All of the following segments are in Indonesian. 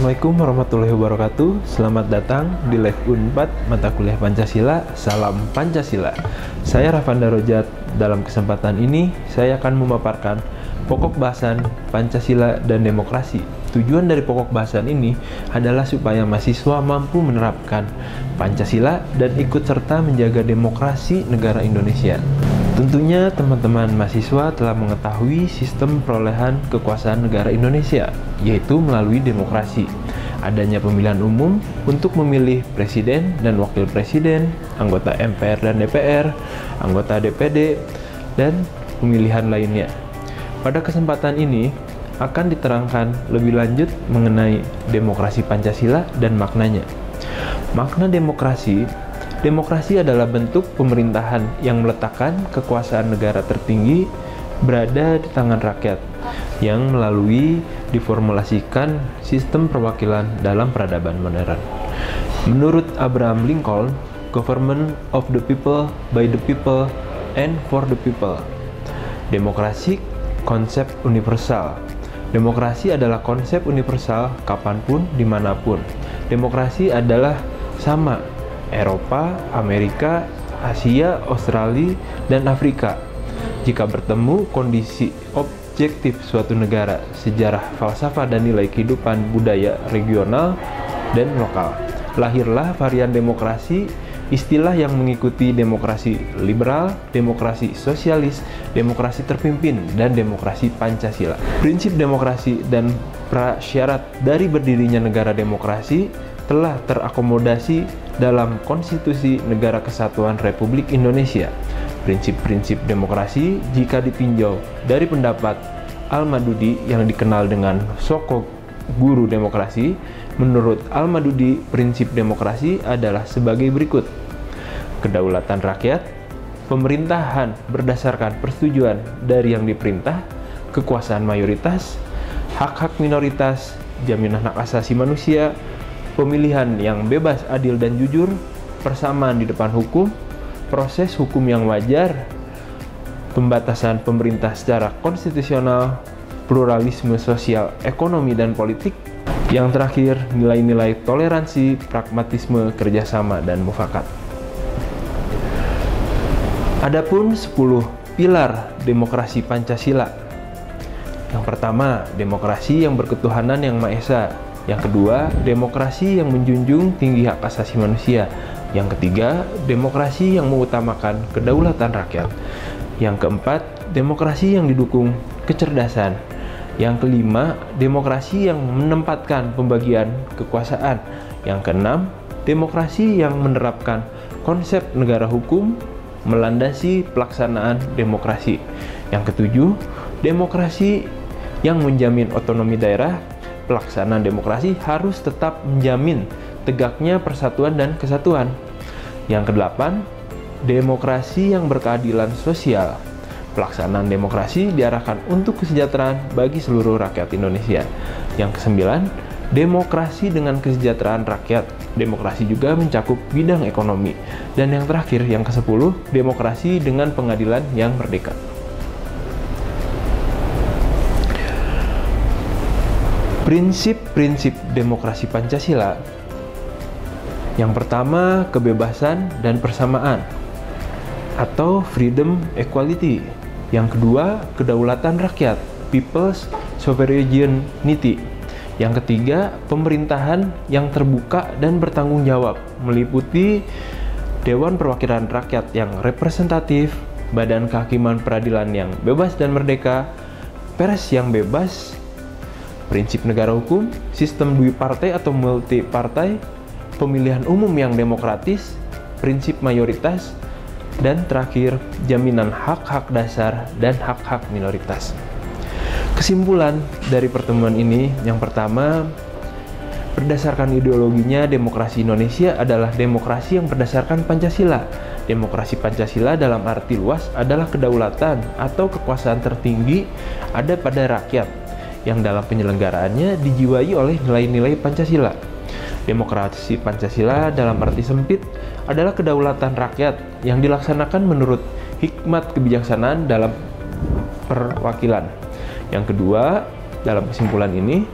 Assalamualaikum warahmatullahi wabarakatuh. Selamat datang di Live Unpad Mata Kuliah Pancasila. Salam Pancasila. Saya Rafanda Rojat. Dalam kesempatan ini, saya akan memaparkan pokok bahasan Pancasila dan demokrasi. Tujuan dari pokok bahasan ini adalah supaya mahasiswa mampu menerapkan Pancasila dan ikut serta menjaga demokrasi negara Indonesia. Tentunya teman-teman mahasiswa telah mengetahui sistem perolehan kekuasaan negara Indonesia, yaitu melalui demokrasi. Adanya pemilihan umum untuk memilih presiden dan wakil presiden, anggota MPR dan DPR, anggota DPD, dan pemilihan lainnya. Pada kesempatan ini akan diterangkan lebih lanjut mengenai demokrasi Pancasila dan maknanya. Makna Demokrasi adalah bentuk pemerintahan yang meletakkan kekuasaan negara tertinggi berada di tangan rakyat, yang melalui diformulasikan sistem perwakilan dalam peradaban modern. Menurut Abraham Lincoln, government of the people, by the people, and for the people. Demokrasi konsep universal. Demokrasi adalah konsep universal kapanpun, dimanapun. Demokrasi adalah sama Eropa, Amerika, Asia, Australia, dan Afrika. Jika bertemu kondisi objektif suatu negara, sejarah, falsafah, dan nilai kehidupan budaya regional dan lokal, lahirlah varian demokrasi, istilah yang mengikuti demokrasi liberal, demokrasi sosialis, demokrasi terpimpin, dan demokrasi Pancasila. Prinsip demokrasi dan prasyarat dari berdirinya negara demokrasi telah terakomodasi dalam Konstitusi Negara Kesatuan Republik Indonesia. Prinsip-prinsip demokrasi jika ditinjau dari pendapat Al-Madudi yang dikenal dengan sosok guru demokrasi, menurut Al-Madudi prinsip demokrasi adalah sebagai berikut: kedaulatan rakyat, pemerintahan berdasarkan persetujuan dari yang diperintah, kekuasaan mayoritas, hak-hak minoritas, jaminan hak asasi manusia, pemilihan yang bebas, adil, dan jujur, persamaan di depan hukum, proses hukum yang wajar, pembatasan pemerintah secara konstitusional, pluralisme sosial, ekonomi, dan politik. Yang terakhir, nilai-nilai toleransi, pragmatisme, kerjasama, dan mufakat. Adapun 10 pilar demokrasi Pancasila. Yang pertama, demokrasi yang berketuhanan yang Maha Esa. Yang kedua, demokrasi yang menjunjung tinggi hak asasi manusia. Yang ketiga, demokrasi yang mengutamakan kedaulatan rakyat. Yang keempat, demokrasi yang didukung kecerdasan. Yang kelima, demokrasi yang menempatkan pembagian kekuasaan. Yang keenam, demokrasi yang menerapkan konsep negara hukum melandasi pelaksanaan demokrasi. Yang ketujuh, demokrasi yang menjamin otonomi daerah. Pelaksanaan demokrasi harus tetap menjamin tegaknya persatuan dan kesatuan. Yang kedelapan, demokrasi yang berkeadilan sosial. Pelaksanaan demokrasi diarahkan untuk kesejahteraan bagi seluruh rakyat Indonesia. Yang kesembilan, demokrasi dengan kesejahteraan rakyat. Demokrasi juga mencakup bidang ekonomi. Dan yang terakhir, yang ke-10, demokrasi dengan pengadilan yang merdeka. Prinsip-prinsip demokrasi Pancasila. Yang pertama, kebebasan dan persamaan atau freedom equality. Yang kedua, kedaulatan rakyat, people's sovereignty. Yang ketiga, pemerintahan yang terbuka dan bertanggung jawab, meliputi Dewan Perwakilan Rakyat yang representatif, Badan Kehakiman Peradilan yang bebas dan merdeka, pers yang bebas, prinsip negara hukum, sistem duipartai atau multipartai, pemilihan umum yang demokratis, prinsip mayoritas, dan terakhir, jaminan hak-hak dasar dan hak-hak minoritas. Kesimpulan dari pertemuan ini, yang pertama, berdasarkan ideologinya, demokrasi Indonesia adalah demokrasi yang berdasarkan Pancasila. Demokrasi Pancasila dalam arti luas adalah kedaulatan atau kekuasaan tertinggi ada pada rakyat, yang dalam penyelenggaraannya dijiwai oleh nilai-nilai Pancasila. Demokrasi Pancasila dalam arti sempit adalah kedaulatan rakyat yang dilaksanakan menurut hikmat kebijaksanaan dalam perwakilan. Yang kedua, dalam kesimpulan ini,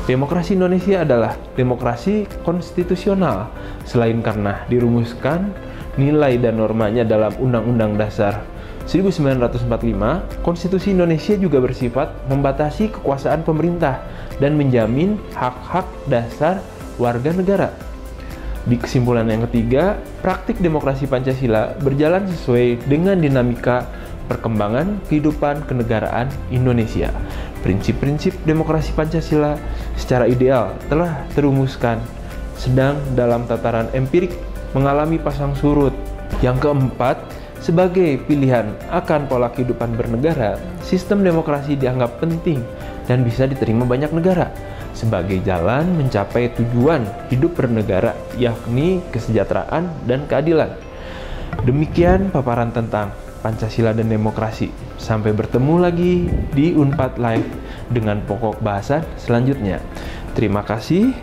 Demokrasi Indonesia adalah demokrasi konstitusional, selain karena dirumuskan nilai dan normanya dalam Undang-Undang Dasar 1945, Konstitusi Indonesia juga bersifat membatasi kekuasaan pemerintah dan menjamin hak-hak dasar warga negara. Di kesimpulan yang ketiga, praktik demokrasi Pancasila berjalan sesuai dengan dinamika perkembangan kehidupan kenegaraan Indonesia. Prinsip-prinsip demokrasi Pancasila secara ideal telah terumuskan, sedang dalam tataran empirik mengalami pasang surut. Yang keempat, sebagai pilihan akan pola kehidupan bernegara, sistem demokrasi dianggap penting dan bisa diterima banyak negara sebagai jalan mencapai tujuan hidup bernegara, yakni kesejahteraan dan keadilan. Demikian paparan tentang Pancasila dan demokrasi. Sampai bertemu lagi di Unpad Live dengan pokok bahasan selanjutnya. Terima kasih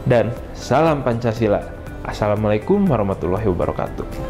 dan salam Pancasila. Assalamualaikum warahmatullahi wabarakatuh.